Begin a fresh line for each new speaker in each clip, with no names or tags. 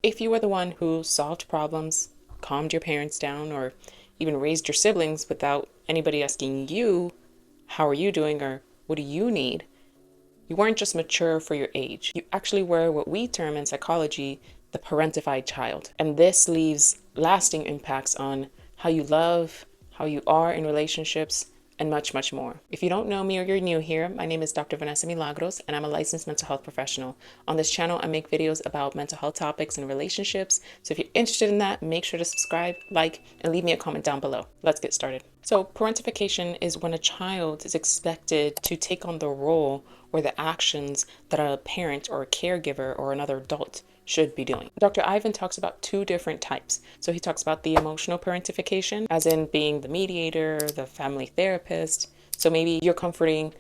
If you were the one who solved problems, calmed your parents down, or even raised your siblings without anybody asking you, how are you doing or what do you need? You weren't just mature for your age. You actually were what we term in psychology the parentified child. And this leaves lasting impacts on how you love, how you are in relationships, and much, much more. If you don't know me or you're new here, my name is Dr. Vanessa Milagros, and I'm a licensed mental health professional. On this channel, I make videos about mental health topics and relationships. So if you're interested in that, make sure to subscribe, like, and leave me a comment down below. Let's get started. So parentification is when a child is expected to take on the role or the actions that a parent or a caregiver or another adult should be doing. Dr. Ivan talks about two different types. So he talks about the emotional parentification, as in being the mediator, the family therapist. So maybe you're comforting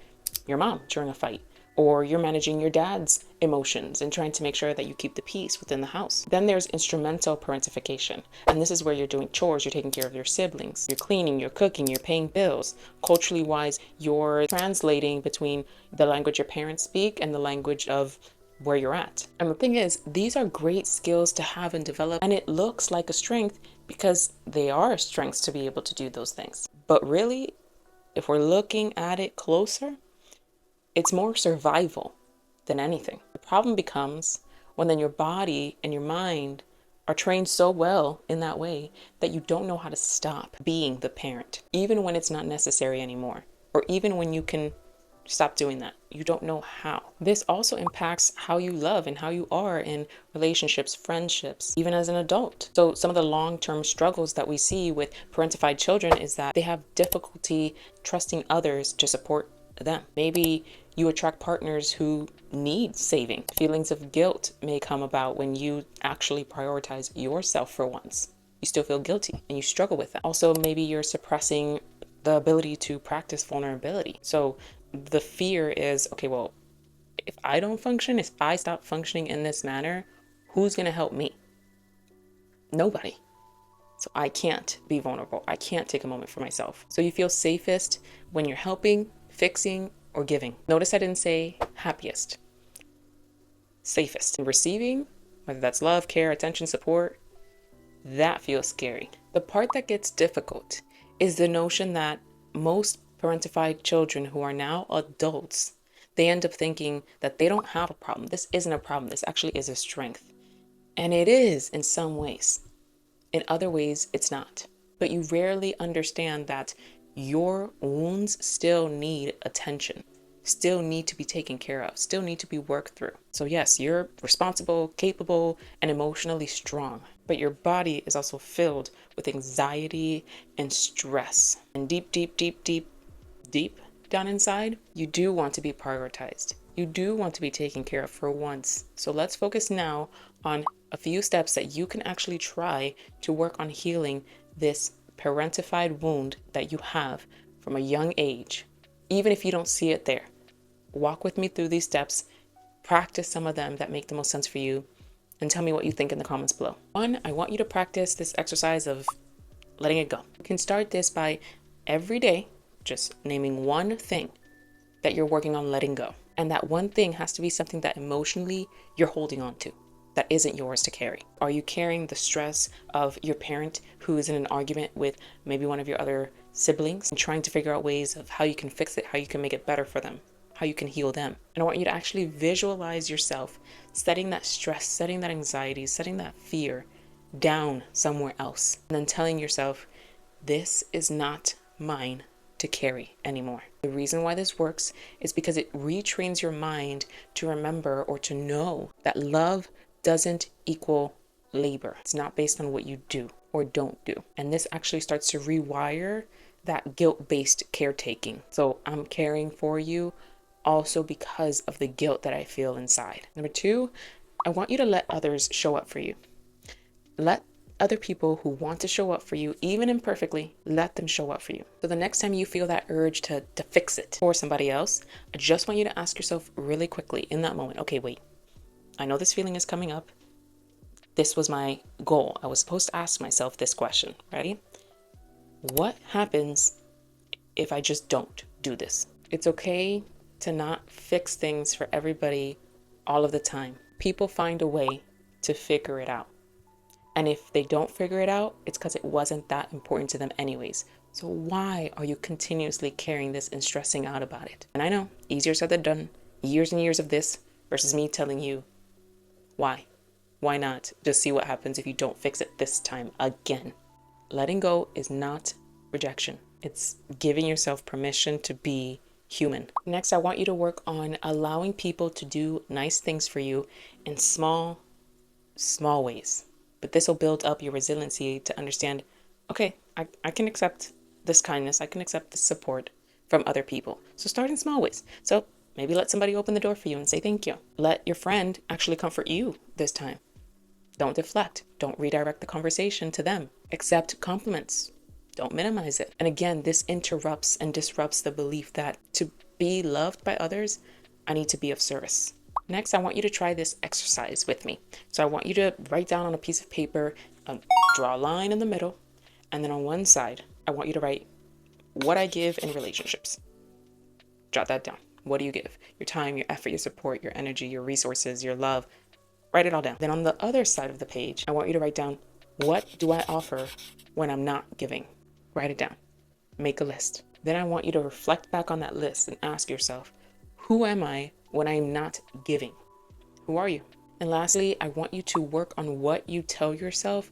your mom during a fight, or you're managing your dad's emotions and trying to make sure that you keep the peace within the house. Then there's instrumental parentification. And this is where you're doing chores, you're taking care of your siblings, you're cleaning, you're cooking, you're paying bills. Culturally wise, you're translating between the language your parents speak and the language of where you're at. And the thing is, these are great skills to have and develop, and it looks like a strength because they are strengths to be able to do those things. But really, if we're looking at it closer, it's more survival than anything. The problem becomes when then your body and your mind are trained so well in that way that you don't know how to stop being the parent, even when it's not necessary anymore, or even when you can stop doing that. You don't know how. This also impacts how you love and how you are in relationships, friendships, even as an adult. So some of the long-term struggles that we see with parentified children is that they have difficulty trusting others to support them. Maybe you attract partners who need saving. Feelings of guilt may come about when you actually prioritize yourself for once. You still feel guilty and you struggle with that. Also, maybe you're suppressing the ability to practice vulnerability. So the fear is, okay, well, if I don't function, if I stop functioning in this manner, who's going to help me? Nobody. So I can't be vulnerable. I can't take a moment for myself. So you feel safest when you're helping, fixing, or giving. Notice I didn't say happiest. Safest. And receiving, whether that's love, care, attention, support, that feels scary. The part that gets difficult is the notion that most parentified children who are now adults, they end up thinking that they don't have a problem. This isn't a problem. This actually is a strength. And it is in some ways. In other ways, it's not. But you rarely understand that your wounds still need attention, still need to be taken care of, still need to be worked through. So yes, you're responsible, capable, and emotionally strong, but your body is also filled with anxiety and stress. And deep down inside, you do want to be prioritized. You do want to be taken care of for once. So let's focus now on a few steps that you can actually try to work on healing this parentified wound that you have from a young age. Even if you don't see it there, walk with me through these steps, practice some of them that make the most sense for you, and tell me what you think in the comments below. One, I want you to practice this exercise of letting it go. You can start this by every day just naming one thing that you're working on letting go. And that one thing has to be something that emotionally you're holding on to, that isn't yours to carry. Are you carrying the stress of your parent who is in an argument with maybe one of your other siblings and trying to figure out ways of how you can fix it, how you can make it better for them, how you can heal them? And I want you to actually visualize yourself setting that stress, setting that anxiety, setting that fear down somewhere else, and then telling yourself, this is not mine to carry anymore. The reason why this works is because it retrains your mind to remember or to know that love doesn't equal labor. It's not based on what you do or don't do. And this actually starts to rewire that guilt-based caretaking. So I'm caring for you also because of the guilt that I feel inside. Number two, I want you to let others show up for you. Let other people who want to show up for you, even imperfectly, let them show up for you. So the next time you feel that urge to fix it for somebody else, I just want you to ask yourself really quickly in that moment, okay, wait, I know this feeling is coming up. This was my goal. I was supposed to ask myself this question. Ready? What happens if I just don't do this? It's okay to not fix things for everybody all of the time. People find a way to figure it out. And if they don't figure it out, it's because it wasn't that important to them anyways. So why are you continuously carrying this and stressing out about it? And I know, easier said than done. Years and years of this versus me telling you why. Why not just see what happens if you don't fix it this time again? Letting go is not rejection. It's giving yourself permission to be human. Next, I want you to work on allowing people to do nice things for you in small ways. But this will build up your resiliency to understand, okay, I can accept this kindness. I can accept this support from other people. So start in small ways. So maybe let somebody open the door for you and say thank you. Let your friend actually comfort you this time. Don't deflect. Don't redirect the conversation to them. Accept compliments. Don't minimize it. And again, this interrupts and disrupts the belief that to be loved by others, I need to be of service. Next, I want you to try this exercise with me. So I want you to write down on a piece of paper, draw a line in the middle, and then on one side, I want you to write what I give in relationships. Jot that down. What do you give? Your time, your effort, your support, your energy, your resources, your love. Write it all down. Then on the other side of the page, I want you to write down, what do I offer when I'm not giving? Write it down. Make a list. Then I want you to reflect back on that list and ask yourself, who am I when I'm not giving? Who are you? And lastly, I want you to work on what you tell yourself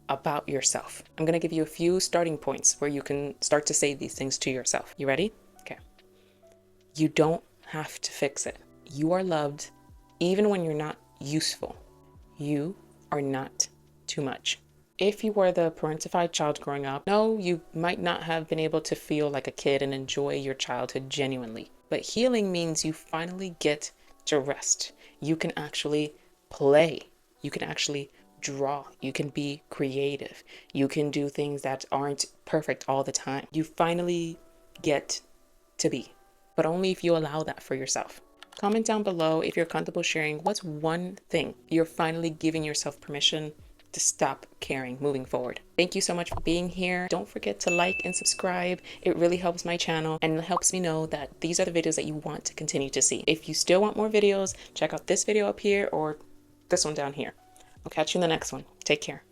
about yourself. I'm going to give you a few starting points where you can start to say these things to yourself. You ready? Okay. You don't have to fix it. You are loved even when you're not useful. You are not too much. If you were the parentified child growing up, no, you might not have been able to feel like a kid and enjoy your childhood genuinely. But healing means you finally get to rest. You can actually play. You can actually draw. You can be creative. You can do things that aren't perfect all the time. You finally get to be, but only if you allow that for yourself. Comment down below if you're comfortable sharing what's one thing you're finally giving yourself permission to stop caring moving forward. Thank you so much for being here. Don't forget to like and subscribe. It really helps my channel and helps me know that these are the videos that you want to continue to see. If you still want more videos, check out this video up here or this one down here. I'll catch you in the next one. Take care.